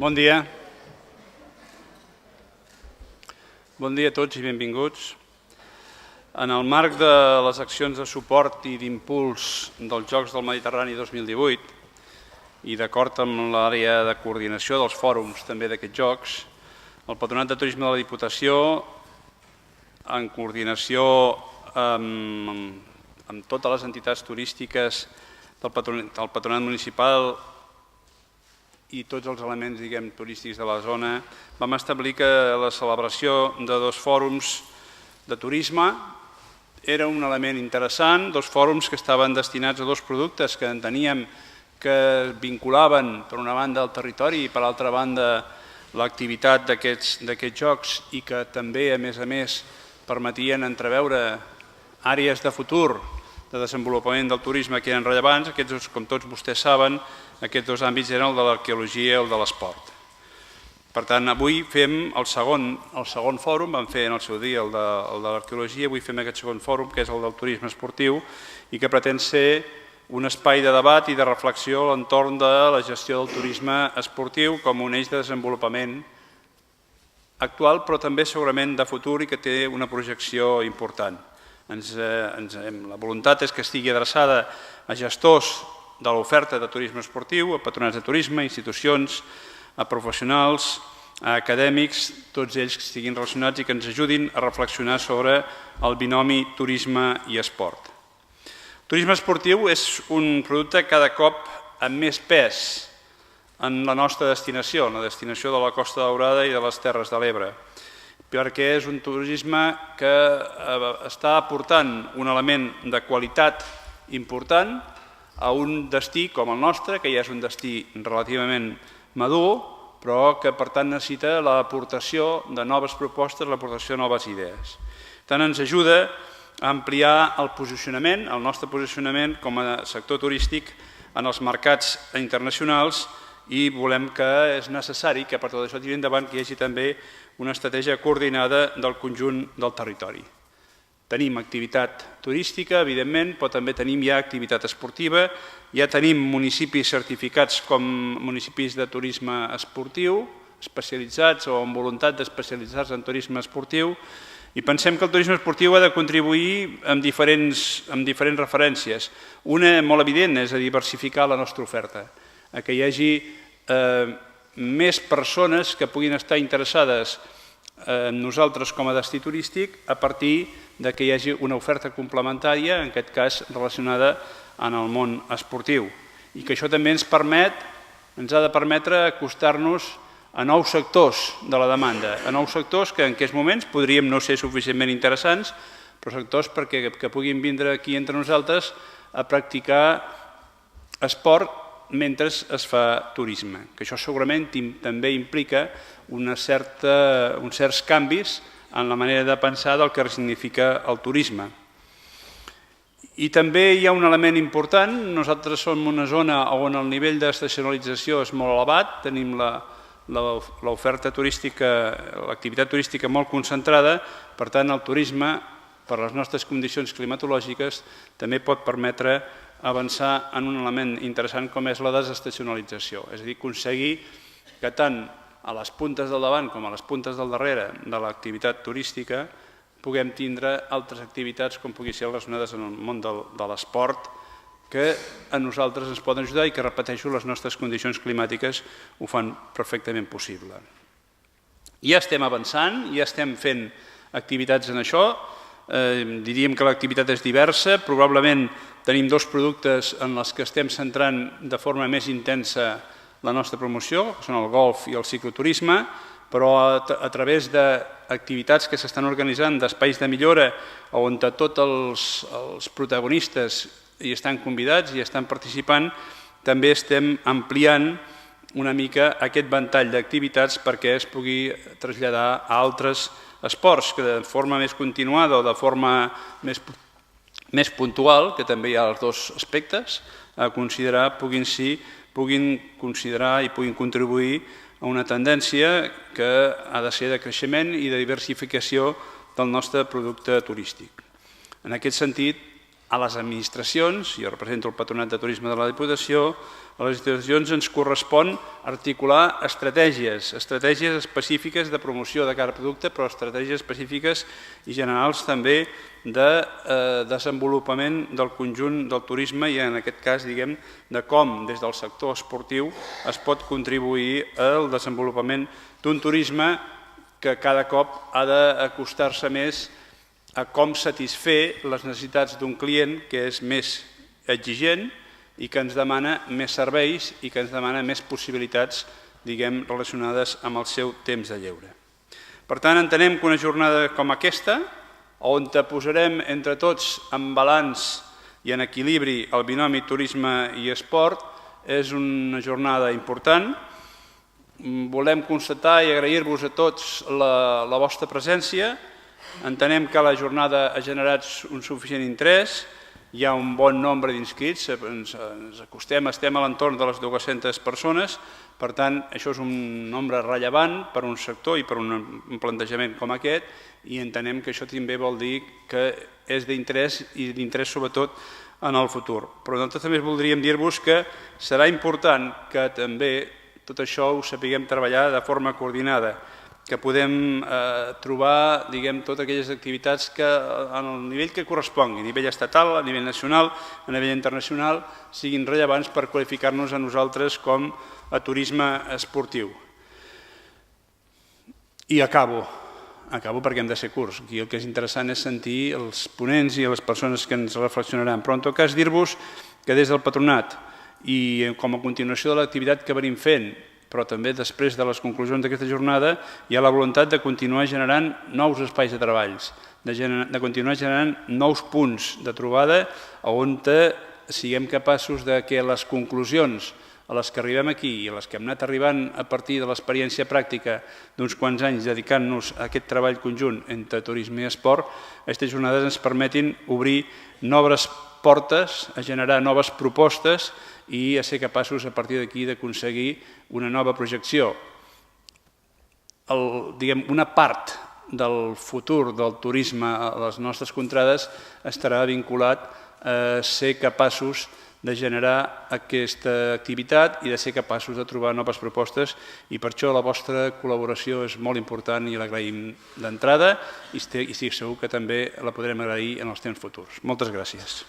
Bon dia. Bon dia a tots i benvinguts. En el marc de les accions de suport i d'impuls dels Jocs del Mediterrani 2018 i d'acord amb l'àrea de coordinació dels fòrums també d'aquests Jocs, el Patronat de Turisme de la Diputació, en coordinació amb totes les entitats turístiques del Patronat Municipal i tots els elements turístics de la zona, vam establir que la celebració de dos fòrums de turisme era un element interessant, dos fòrums que estaven destinats a dos productes que enteníem que vinculaven per una banda el territori i per altra banda l'activitat d'aquests jocs i que també, a més, permetien entreveure àrees de futur de desenvolupament del turisme que eren rellevants. Aquests, com tots vostès saben, aquests dos àmbits eren el de l'arqueologia i el de l'esport. Per tant, avui fem el segon fòrum, vam fer en el seu dia el de l'arqueologia, avui fem aquest segon fòrum, que és el del turisme esportiu, i que pretén ser un espai de debat i de reflexió a l'entorn de la gestió del turisme esportiu com un eix de desenvolupament actual, però també segurament de futur i que té una projecció important. La voluntat és que estigui adreçada a gestors de l'oferta de turisme esportiu, a patronats de turisme, a institucions, a professionals, a acadèmics, tots ells que estiguin relacionats i que ens ajudin a reflexionar sobre el binomi turisme i esport. El turisme esportiu és un producte cada cop amb més pes en la nostra destinació, en la destinació de la Costa Daurada i de les Terres de l'Ebre, perquè és un turisme que està aportant un element de qualitat important a un destí com el nostre, que ja és un destí relativament madur, però que per tant necessita l'aportació de noves propostes, l'aportació de noves idees. Per tant, ens ajuda a ampliar el posicionament, el nostre posicionament com a sector turístic en els mercats internacionals i volem que és necessari que per tot això tiri endavant que hi hagi també una estratègia coordinada del conjunt del territori. Tenim activitat turística, evidentment, però també tenim ja activitat esportiva, ja tenim municipis certificats com municipis de turisme esportiu, especialitzats o amb voluntat d'especialitzar-se en turisme esportiu, i pensem que el turisme esportiu ha de contribuir amb diferents referències. Una molt evident és a diversificar la nostra oferta, a que hi hagi més persones que puguin estar interessades en nosaltres com a destí turístic a partir que hi hagi una oferta complementària, en aquest cas relacionada amb el món esportiu. I que això també ens ha de permetre acostar-nos a nous sectors de la demanda, a nous sectors que en aquests moments podríem no ser suficientment interessants, però sectors que puguin vindre aquí entre nosaltres a practicar esport mentre es fa turisme, que això segurament també implica uns certs canvis en la manera de pensar del que significa el turisme. I també hi ha un element important, nosaltres som una zona on el nivell d'estacionalització és molt elevat, tenim l'oferta turística, l'activitat turística molt concentrada, per tant el turisme, per les nostres condicions climatològiques, també pot permetre avançar en un element interessant com és la desestacionalització, és a dir, aconseguir que tant a les puntes del davant com a les puntes del darrere de l'activitat turística puguem tindre altres activitats com pugui ser relacionades amb el món de l'esport que a nosaltres ens poden ajudar i que, repeteixo, les nostres condicions climàtiques ho fan perfectament possible. Ja estem avançant, ja estem fent activitats en això, diríem que l'activitat és diversa, probablement tenim dos productes en els que estem centrant de forma més intensa la nostra promoció, que són el golf i el cicloturisme, però a través d'activitats que s'estan organitzant, d'espais de millora, on tots els protagonistes hi estan convidats i estan participant, també estem ampliant una mica aquest ventall d'activitats perquè es pugui traslladar a altres esports que de forma més continuada o de forma més puntual, que també hi ha els dos aspectes, a considerar puguin considerar i puguin contribuir a una tendència que ha de ser de creixement i de diversificació del nostre producte turístic. En aquest sentit, a les administracions, jo represento el Patronat de Turisme de la Diputació, a les institucions ens correspon articular estratègies específiques de promoció de cada producte, però estratègies específiques i generals també de desenvolupament del conjunt del turisme i en aquest cas, diguem, de com des del sector esportiu es pot contribuir al desenvolupament d'un turisme que cada cop ha d'acostar-se més a com satisfer les necessitats d'un client que és més exigent i que ens demana més serveis i que ens demana més possibilitats, diguem, relacionades amb el seu temps de lleure. Per tant, entenem que una jornada com aquesta, on posarem entre tots en balanç i en equilibri el binomi turisme i esport, és una jornada important. Volem constatar i agrair-vos a tots la vostra presència. Entenem que la jornada ha generat un suficient interès, hi ha un bon nombre d'inscrits, estem a l'entorn de les 200 persones, per tant, això és un nombre rellevant per un sector i per un plantejament com aquest, i entenem que això també vol dir que és d'interès i d'interès sobretot en el futur. Però nosaltres també voldríem dir-vos que serà important que també tot això ho sapiguem treballar de forma coordinada, que podem trobar, diguem, totes aquelles activitats que en el nivell que correspongui, a nivell estatal, a nivell nacional, a nivell internacional, siguin rellevants per qualificar-nos a nosaltres com a turisme esportiu. I acabo perquè hem de ser curts. Aquí el que és interessant és sentir els ponents i les persones que ens reflexionaran. Però en tot cas dir-vos que des del Patronat i com a continuació de l'activitat que venim fent, però també després de les conclusions d'aquesta jornada, hi ha la voluntat de continuar generant nous espais de treballs, de continuar generant nous punts de trobada on siguem capaços que les conclusions a les que arribem aquí i a les que hem anat arribant a partir de l'experiència pràctica d'uns quants anys dedicant-nos a aquest treball conjunt entre turisme i esport, aquestes jornades ens permetin obrir noves portes, a generar noves propostes i a ser capaços a partir d'aquí d'aconseguir una nova projecció. Una part del futur del turisme a les nostres contrades estarà vinculat a ser capaços de generar aquesta activitat i de ser capaços de trobar noves propostes i per això la vostra col·laboració és molt important i l'agraïm d'entrada i estic segur que també la podrem agrair en els temps futurs. Moltes gràcies.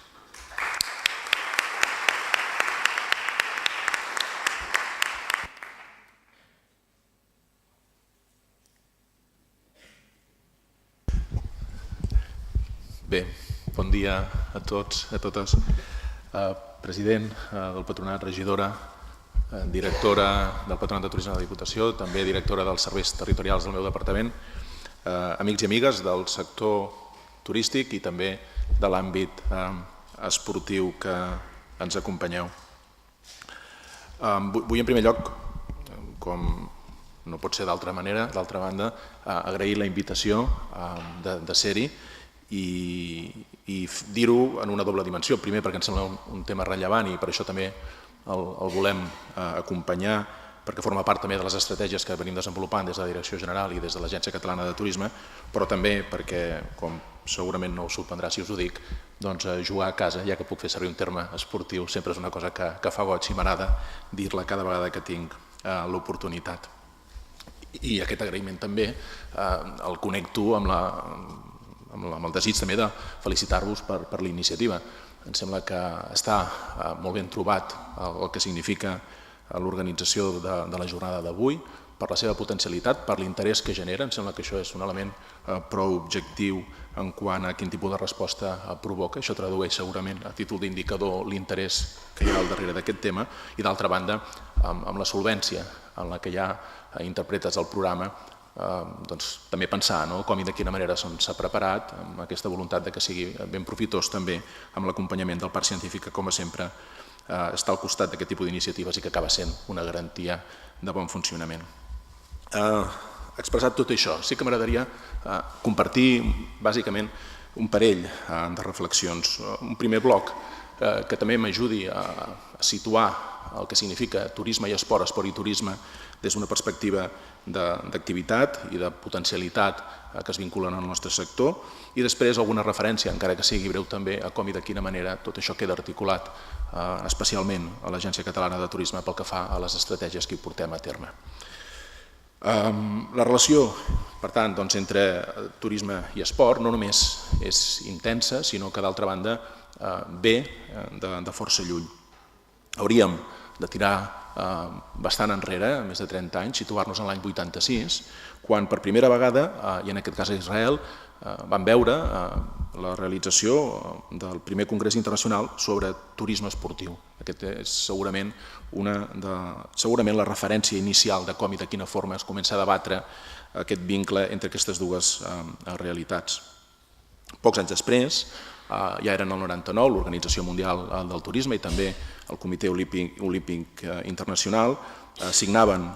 Bé, bon dia a tots, a totes. President del Patronat, regidora, directora del Patronat de Turisme de la Diputació, també directora dels serveis territorials del meu departament, amics i amigues del sector turístic i també de l'àmbit esportiu que ens acompanyeu. Vull en primer lloc, com no pot ser d'altra manera, d'altra banda, agrair la invitació de ser-hi i dir-ho en una doble dimensió. Primer, perquè em sembla un tema rellevant i per això també el volem acompanyar, perquè forma part també de les estratègies que venim desenvolupant des de la Direcció General i des de l'Agència Catalana de Turisme, però també perquè, com segurament no us sorprendrà si us ho dic, doncs jugar a casa, ja que puc fer servir un terme esportiu, sempre és una cosa que fa goig i m'agrada dir-la cada vegada que tinc l'oportunitat. I aquest agraïment també el connecto amb el desig també de felicitar-vos per la iniciativa. Em sembla que està molt ben trobat el que significa l'organització de la jornada d'avui, per la seva potencialitat, per l'interès que genera. Em sembla que això és un element prou objectiu en quant a quin tipus de resposta provoca. Això tradueix segurament a títol d'indicador l'interès que hi ha al darrere d'aquest tema i, d'altra banda, amb la solvència en la que ja interpretes el programa, també pensar com i de quina manera s'ha preparat, amb aquesta voluntat que sigui ben profitós també amb l'acompanyament del parc científic, que com sempre està al costat d'aquest tipus d'iniciatives i que acaba sent una garantia de bon funcionament. Expressat tot això, sí que m'agradaria compartir bàsicament un parell de reflexions. Un primer bloc que també m'ajudi a situar el que significa turisme i esport, esport i turisme, des d'una perspectiva d'activitat i de potencialitat que es vinculen al nostre sector, i després alguna referència, encara que sigui breu també, a com i de quina manera tot això queda articulat, especialment a l'Agència Catalana de Turisme pel que fa a les estratègies que hi portem a terme. La relació, per tant, entre turisme i esport no només és intensa, sinó que d'altra banda ve de força lluny. Hauríem de tirar bastant enrere, més de 30 anys, situar-nos en l'any 86, quan per primera vegada, i en aquest cas a Israel, vam veure la realització del primer Congrés Internacional sobre turisme esportiu. Aquest és segurament la referència inicial de com i de quina forma es comença a debatre aquest vincle entre aquestes dues realitats. Pocs anys després, ja era en el 99, l'Organització Mundial del Turisme i també el Comitè Olímpic Internacional signaven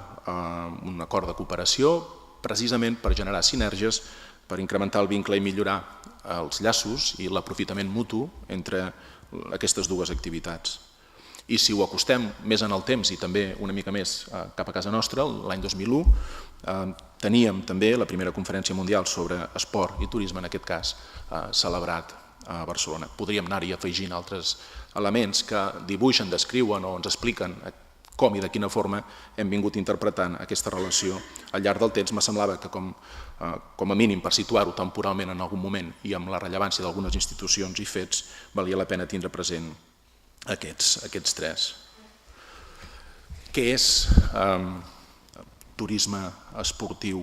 un acord de cooperació precisament per generar sinergies, per incrementar el vincle i millorar els llaços i l'aprofitament mutu entre aquestes dues activitats. I si ho acostem més en el temps i també una mica més cap a casa nostra, l'any 2001 teníem també la primera conferència mundial sobre esport i turisme, en aquest cas celebrat a Barcelona. Podríem anar-hi afegint altres elements que dibuixen, descriuen o ens expliquen com i de quina forma hem vingut interpretant aquesta relació al llarg del temps. Me semblava que com a mínim per situar-ho temporalment en algun moment i amb la rellevància d'algunes institucions i fets valia la pena tindre present aquests tres. Què és turisme esportiu?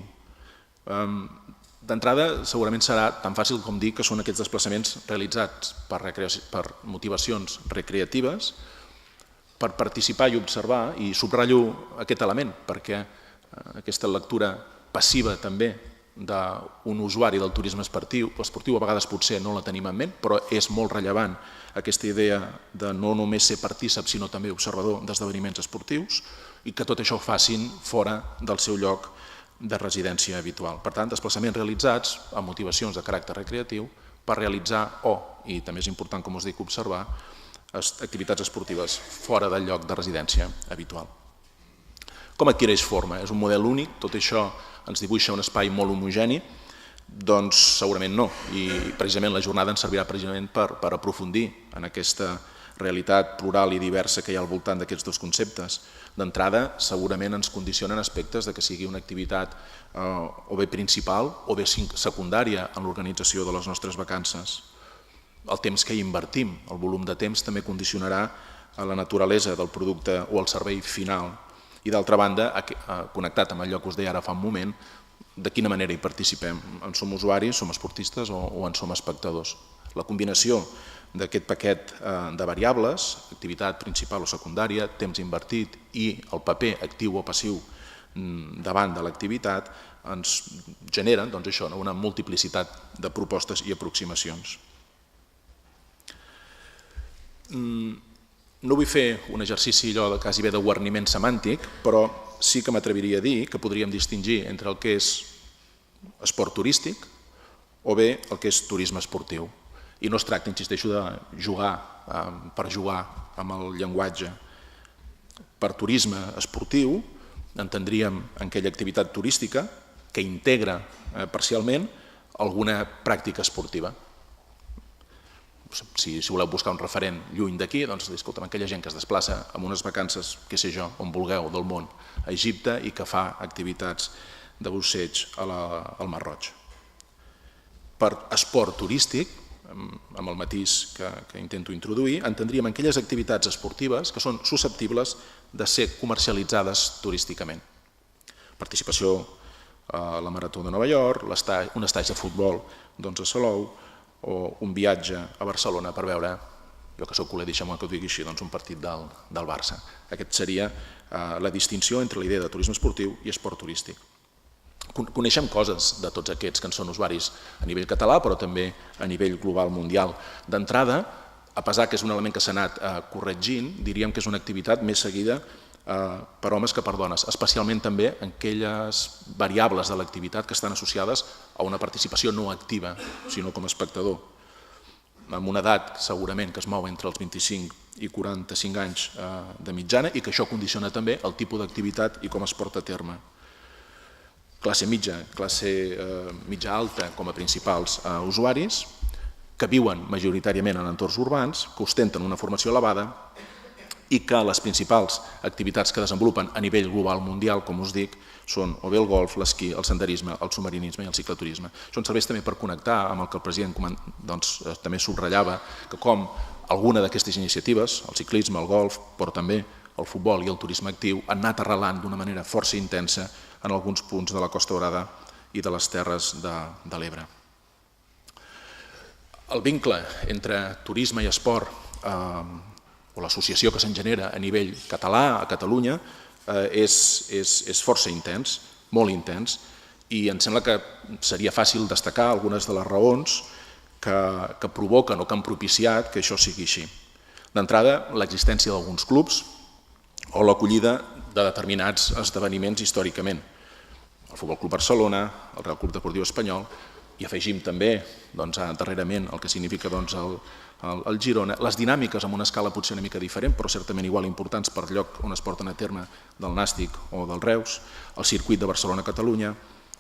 D'entrada, segurament serà tan fàcil com dir que són aquests desplaçaments realitzats per motivacions recreatives, per participar i observar, i subratllo aquest element perquè aquesta lectura passiva també d'un usuari del turisme esportiu a vegades potser no la tenim en ment, però és molt rellevant aquesta idea de no només ser partícip sinó també observador d'esdeveniments esportius i que tot això ho facin fora del seu lloc de residència habitual. Per tant, desplaçaments realitzats amb motivacions de caràcter recreatiu per realitzar i també és important, com us dic, observar activitats esportives fora del lloc de residència habitual. Com adquireix forma? És un model únic? Tot això ens dibuixa un espai molt homogeni? Doncs segurament no, i precisament la jornada ens servirà precisament per aprofundir en aquesta realitat plural i diversa que hi ha al voltant d'aquests dos conceptes. D'entrada, segurament ens condicionen aspectes de que sigui una activitat o bé principal o bé secundària en l'organització de les nostres vacances. El temps que hi invertim, el volum de temps, també condicionarà la naturalesa del producte o el servei final. I d'altra banda, connectat amb allò que us deia ara fa un moment, de quina manera hi participem. En som usuaris, som esportistes o en som espectadors. La combinació d'aquest paquet de variables, activitat principal o secundària, temps invertit i el paper actiu o passiu davant de l'activitat, ens generen una multiplicitat de propostes i aproximacions. No vull fer un exercici allò quasi bé de guarniment semàntic, però sí que m'atreviria a dir que podríem distingir entre el que és esport turístic o bé el que és turisme esportiu. I no es tracta, insisteixo, de jugar per jugar amb el llenguatge. Per turisme esportiu entendríem aquella activitat turística que integra parcialment alguna pràctica esportiva. Si voleu buscar un referent lluny d'aquí, doncs escolta'm, aquella gent que es desplaça amb unes vacances, què sé jo, on vulgueu, del món, a Egipte i que fa activitats de busseig al Mar Roig. Per esport turístic, amb el matís que intento introduir, entendríem aquelles activitats esportives que són susceptibles de ser comercialitzades turísticament. Participació a la Marató de Nova York, un estatge de futbol a Salou, o un viatge a Barcelona per veure, jo que soc culer, deixem-me que ho digui així, un partit del Barça. Aquesta seria la distinció entre la idea de turisme esportiu i esport turístic. Coneixem coses de tots aquests que en són usuaris a nivell català, però també a nivell global mundial. D'entrada, a pesar que és un element que s'ha anat corregint, diríem que és una activitat més seguida per homes que per dones, especialment també en aquelles variables de l'activitat que estan associades a una participació no activa, sinó com a espectador, amb una edat segurament que es mou entre els 25 i 45 anys de mitjana i que això condiciona també el tipus d'activitat i com es porta a terme. classe mitja alta com a principals usuaris, que viuen majoritàriament en entorns urbans, que ostenten una formació elevada i que les principals activitats que desenvolupen a nivell global mundial, com us dic, són o bé el golf, l'esquí, el senderisme, el submarinisme i el cicloturisme. Això ens serveix també per connectar amb el que el president també subratllava, que com alguna d'aquestes iniciatives, el ciclisme, el golf, però també el futbol i el turisme actiu, han anat arrelant d'una manera força intensa en alguns punts de la Costa Daurada i de les Terres de l'Ebre. El vincle entre turisme i esport, o l'associació que se'n genera a nivell català, a Catalunya, és força intens, molt intens, i em sembla que seria fàcil destacar algunes de les raons que provoquen o que han propiciat que això sigui així. D'entrada, l'existència d'alguns clubs o l'acollida de determinats esdeveniments històricament. El Futbol Club Barcelona, el Real Club Deportiu Espanyol, i afegim també darrerament el que significa el Girona, les dinàmiques amb una escala potser una mica diferent, però certament igual importants per lloc on es porten a terme del Nàstic o del Reus, el circuit de Barcelona-Catalunya,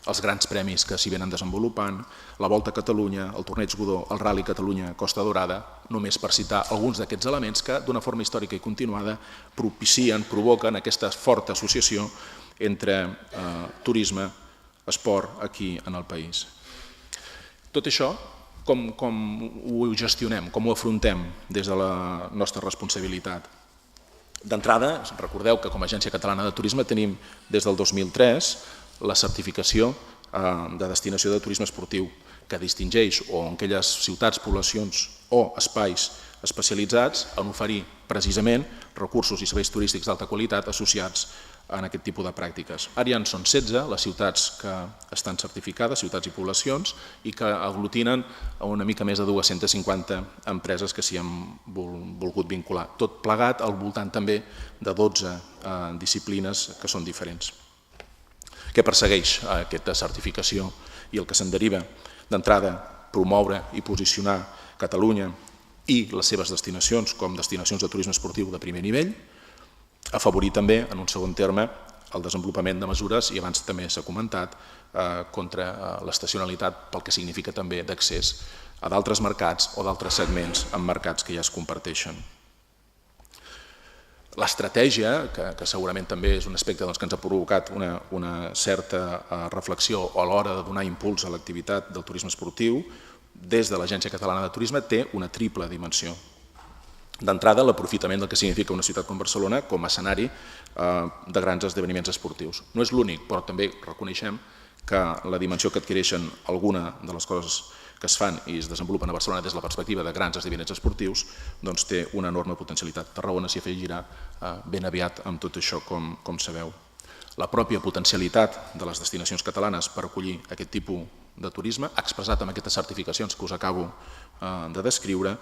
els grans premis que s'hi venen desenvolupant, la Volta a Catalunya, el Torneig Godó, el Rally Catalunya-Costa Daurada, només per citar alguns d'aquests elements que d'una forma històrica i continuada propicien, provoquen aquesta forta associació entre turisme, esport aquí en el país. Tot això, com ho gestionem, com ho afrontem des de la nostra responsabilitat? D'entrada, recordeu que com a Agència Catalana de Turisme tenim des del 2003 la certificació de destinació de turisme esportiu que distingeix o en aquelles ciutats, poblacions o espais especialitzats en oferir precisament recursos i serveis turístics d'alta qualitat associats en aquest tipus de pràctiques. Ara ja en són 16 les ciutats que estan certificades, ciutats i poblacions, i que aglutinen una mica més de 250 empreses que s'hi han volgut vincular. Tot plegat al voltant també de 12 disciplines que són diferents. Què persegueix aquesta certificació i el que se'n deriva? D'entrada, promoure i posicionar Catalunya i les seves destinacions com destinacions de turisme esportiu de primer nivell, afavorir també, en un segon terme, el desenvolupament de mesures, i abans també s'ha comentat, contra l'estacionalitat pel que significa també d'accés a d'altres mercats o d'altres segments en mercats que ja es comparteixen. L'estratègia, que segurament també és un aspecte que ens ha provocat una certa reflexió a l'hora de donar impuls a l'activitat del turisme esportiu, des de l'Agència Catalana de Turisme té una triple dimensió. D'entrada, l'aprofitament del que significa una ciutat com Barcelona com a escenari de grans esdeveniments esportius. No és l'únic, però també reconeixem que la dimensió que adquireixen alguna de les coses que es fan i es desenvolupen a Barcelona des de la perspectiva de grans esdeveniments esportius, doncs té una enorme potencialitat. Tarragona s'hi afegirà ben aviat amb tot això, com sabeu. La pròpia potencialitat de les destinacions catalanes per acollir aquest tipus de turisme, expressat amb aquestes certificacions que us acabo de descriure,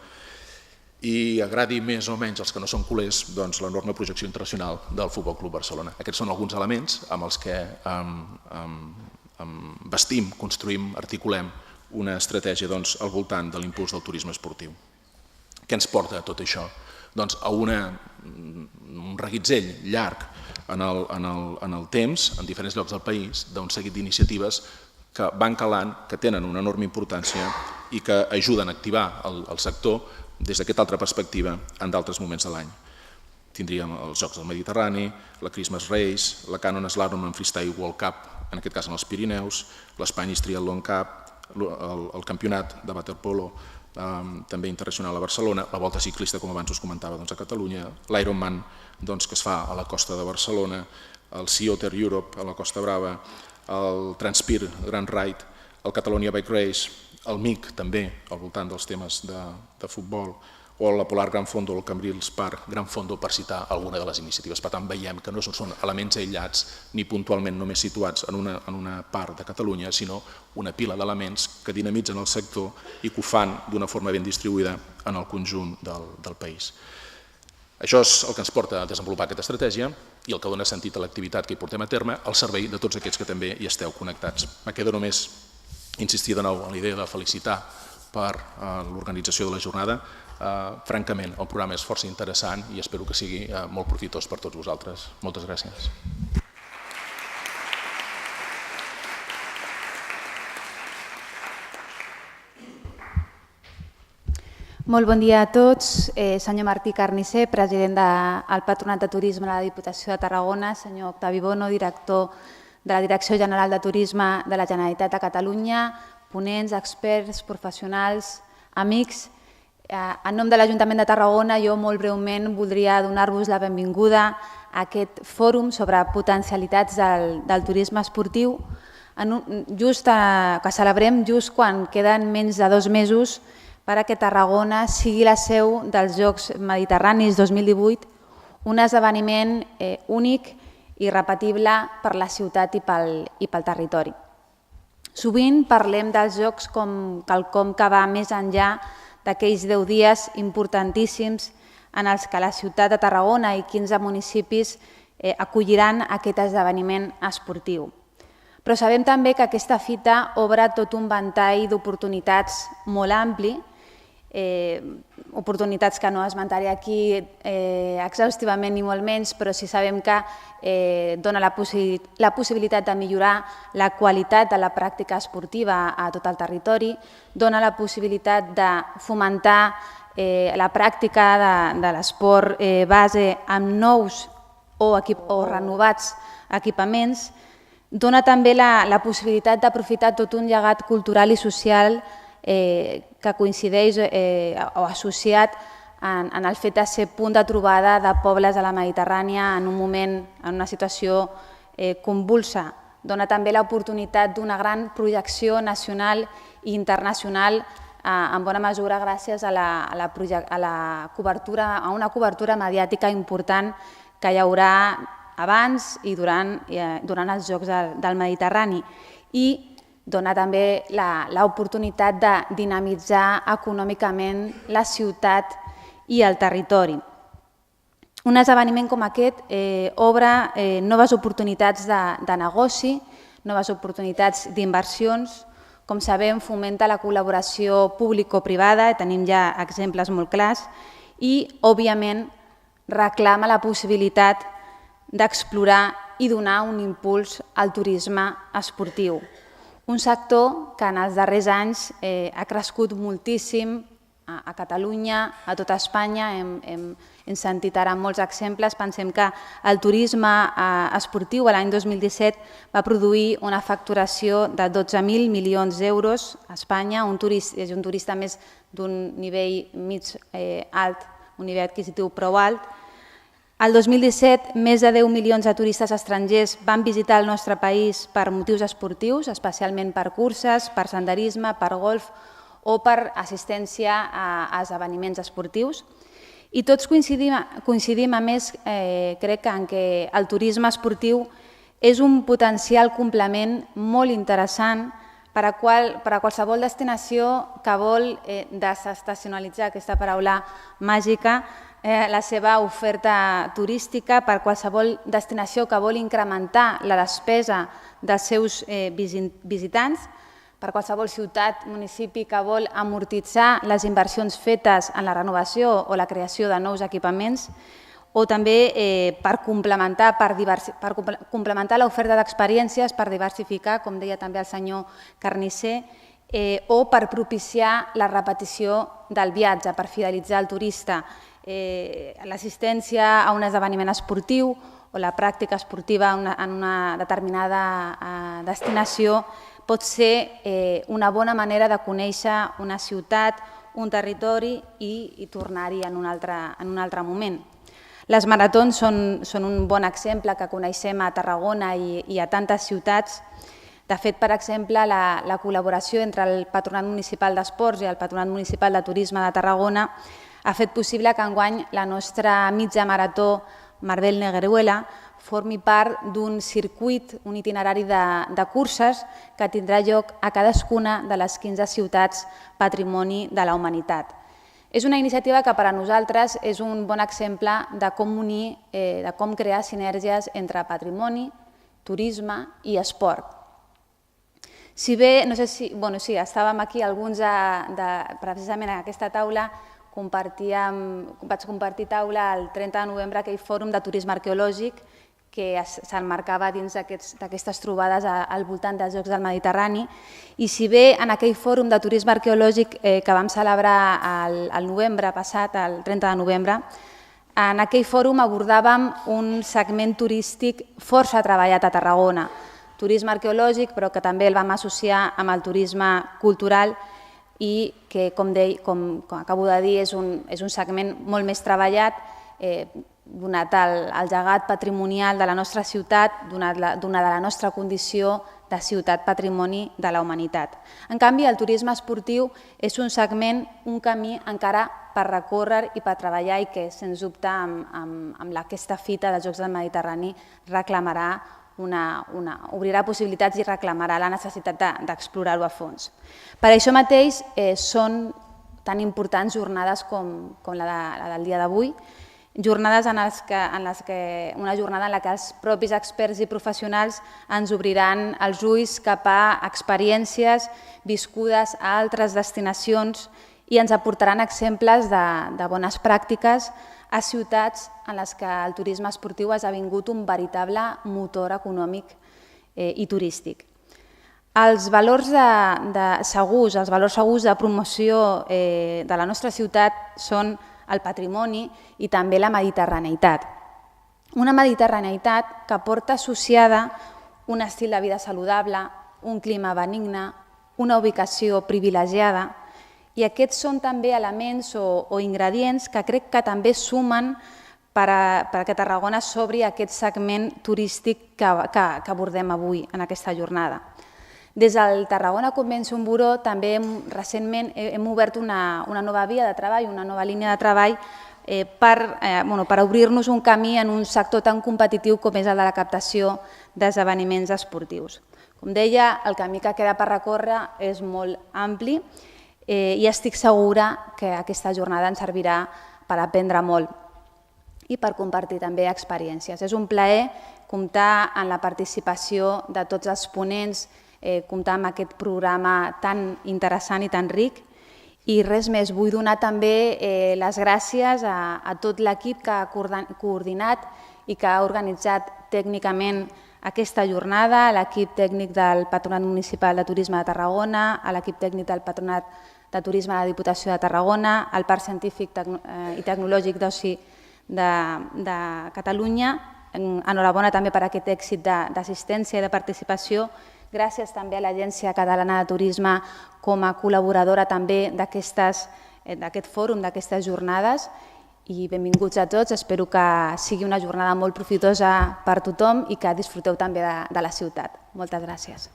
i agradi més o menys als que no són culers l'enorme projecció internacional del Futbol Club Barcelona. Aquests són alguns elements amb els que vestim, construïm, articulem una estratègia al voltant de l'impuls del turisme esportiu. Què ens porta a tot això? Doncs a un reguitzell llarg en el temps, en diferents llocs del país, d'un seguit d'iniciatives que van calant, que tenen una enorme importància i que ajuden a activar el sector des d'aquesta altra perspectiva en d'altres moments de l'any. Tindríem els Jocs del Mediterrani, la Christmas Race, la Canon Slalom en Freestyle World Cup, en aquest cas en els Pirineus, l'Spanish Triathlon Cup, el campionat de waterpolo també internacional a Barcelona, la volta ciclista, com abans us comentava, a Catalunya, l'Ironman que es fa a la costa de Barcelona, el Sea Otter Europe a la Costa Brava, el Transpir Grand Ride, el Catalonia Bike Race, el MIC també al voltant dels temes de futbol, o la Polar Gran Fondo, el Cambrils Park Gran Fondo, per citar alguna de les iniciatives. Per tant, veiem que no són elements aïllats ni puntualment només situats en una part de Catalunya, sinó una pila d'elements que dinamitzen el sector i que ho fan d'una forma ben distribuïda en el conjunt del país. Això és el que ens porta a desenvolupar aquesta estratègia i el que dona sentit a l'activitat que hi portem a terme al servei de tots aquests que també hi esteu connectats. Me queda només insistir de nou en la idea de felicitar per l'organització de la jornada. Francament, el programa és força interessant i espero que sigui molt profitós per tots vosaltres. Moltes gràcies. Molt bon dia a tots. Senyor Martí Carnisser, president del Patronat de Turisme de la Diputació de Tarragona, senyor Octavi Bono, director de la Direcció General de Turisme de la Generalitat de Catalunya, ponents, experts, professionals, amics. En nom de l'Ajuntament de Tarragona, jo molt breument voldria donar-vos la benvinguda a aquest fòrum sobre potencialitats del turisme esportiu, que celebrem just quan queden menys de 2 mesos perquè Tarragona sigui la seu dels Jocs Mediterranis 2018, un esdeveniment únic i irrepetible per la ciutat i pel territori. Sovint parlem dels Jocs com quelcom que va més enllà d'aquells 10 dies importantíssims en els que la ciutat de Tarragona i 15 municipis acolliran aquest esdeveniment esportiu. Però sabem també que aquesta fita obre tot un ventall d'oportunitats molt ampli, oportunitats que no esmentaré aquí exhaustivament ni molt menys, però sí sabem que dona la possibilitat de millorar la qualitat de la pràctica esportiva a tot el territori, dona la possibilitat de fomentar la pràctica de l'esport base amb nous o renovats equipaments, dona també la possibilitat d'aprofitar tot un llegat cultural i social que coincideix o associat en el fet de ser punt de trobada de pobles de la Mediterrània en un moment, en una situació convulsa. Dona també l'oportunitat d'una gran projecció nacional i internacional, en bona mesura gràcies a una cobertura mediàtica important que hi haurà abans i durant els Jocs del Mediterrani. I dona també l'oportunitat de dinamitzar econòmicament la ciutat i el territori. Un esdeveniment com aquest obre noves oportunitats de negoci, noves oportunitats d'inversions. Com sabem, fomenta la col·laboració público-privada, tenim ja exemples molt clars, i, òbviament, reclama la possibilitat d'explorar i donar un impuls al turisme esportiu. Un sector que en els darrers anys ha crescut moltíssim a Catalunya, a tota Espanya. Hem sentit ara molts exemples. Pensem que el turisme esportiu l'any 2017 va produir una facturació de 12.000 milions d'euros a Espanya. És un turista més d'un nivell mig alt, un nivell adquisitiu prou alt. El 2017, més de 10 milions de turistes estrangers van visitar el nostre país per motius esportius, especialment per curses, per senderisme, per golf o per assistència a esdeveniments esportius. I tots coincidim, a més, crec, en què el turisme esportiu és un potencial complement molt interessant per a qualsevol destinació que vol desestacionalitzar, aquesta paraula màgica, la seva oferta turística, per qualsevol destinació que vol incrementar la despesa dels seus visitants, per qualsevol ciutat, municipi que vol amortitzar les inversions fetes en la renovació o la creació de nous equipaments, o també per complementar l'oferta d'experiències, per diversificar, com deia també el senyor Carnisser, o per propiciar la repetició del viatge, per fidelitzar el turista. L'assistència a un esdeveniment esportiu o la pràctica esportiva en una determinada destinació pot ser una bona manera de conèixer una ciutat, un territori i tornar-hi en un altre moment. Les maratons són un bon exemple que coneixem a Tarragona i a tantes ciutats. De fet, per exemple, la col·laboració entre el Patronat Municipal d'Esports i el Patronat Municipal de Turisme de Tarragona ha fet possible que enguany la nostra mitja marató Marbel-Negueruela formi part d'un circuit, un itinerari de curses que tindrà lloc a cadascuna de les 15 ciutats Patrimoni de la Humanitat. És una iniciativa que per a nosaltres és un bon exemple de com unir, de com crear sinergies entre patrimoni, turisme i esport. Si bé, no sé si, sí, estàvem aquí alguns precisament en aquesta taula, vaig compartir taula el 30 de novembre aquell fòrum de turisme arqueològic que s'emmarcava dins d'aquestes trobades al voltant dels Jocs del Mediterrani. I si bé en aquell fòrum de turisme arqueològic que vam celebrar el novembre passat, el 30 de novembre, en aquell fòrum abordàvem un segment turístic força treballat a Tarragona, turisme arqueològic, però que també el vam associar amb el turisme cultural i que, com acabo de dir, és un segment molt més treballat, donat el llegat patrimonial de la nostra ciutat, donada la nostra condició de ciutat patrimoni de la humanitat. En canvi, el turisme esportiu és un segment, un camí encara per recórrer i per treballar i que, sens dubte, amb aquesta fita dels Jocs del Mediterrani reclamarà obrirà possibilitats i reclamarà la necessitat d'explorar-ho a fons. Per això mateix són tan importants jornades com la del dia d'avui, jornades una jornada en la que els propis experts i professionals ens obriran els ulls cap a experiències viscudes a altres destinacions i ens aportaran exemples de bones pràctiques a ciutats en les que el turisme esportiu ha esdevingut un veritable motor econòmic i turístic. Els valors segurs de promoció de la nostra ciutat són el patrimoni i també la mediterraneïtat. Una mediterraneïtat que porta associada un estil de vida saludable, un clima benigne, una ubicació privilegiada, i aquests són també elements o ingredients que crec que també sumen perquè Tarragona s'obri aquest segment turístic que abordem avui en aquesta jornada. Des del Tarragona Convention Bureau també recentment hem obert una nova via de treball, una nova línia de treball per obrir-nos un camí en un sector tan competitiu com és el de la captació d'esdeveniments esportius. Com deia, el camí que queda per recórrer és molt ampli i estic segura que aquesta jornada ens servirà per aprendre molt i per compartir també experiències. És un plaer comptar amb la participació de tots els ponents, comptar amb aquest programa tan interessant i tan ric. I res més, vull donar també les gràcies a tot l'equip que ha coordinat i que ha organitzat tècnicament aquesta jornada, a l'equip tècnic del Patronat Municipal de Turisme de Tarragona, a l'equip tècnic del Patronat de Turisme de la Diputació de Tarragona, al Parc Científic i Tecnològic d'Oci de Catalunya. Enhorabona també per aquest èxit d'assistència i de participació. Gràcies també a l'Agència Catalana de Turisme com a col·laboradora també d'aquest fòrum, d'aquestes jornades. I benvinguts a tots. Espero que sigui una jornada molt profitosa per tothom i que disfruteu també de la ciutat. Moltes gràcies.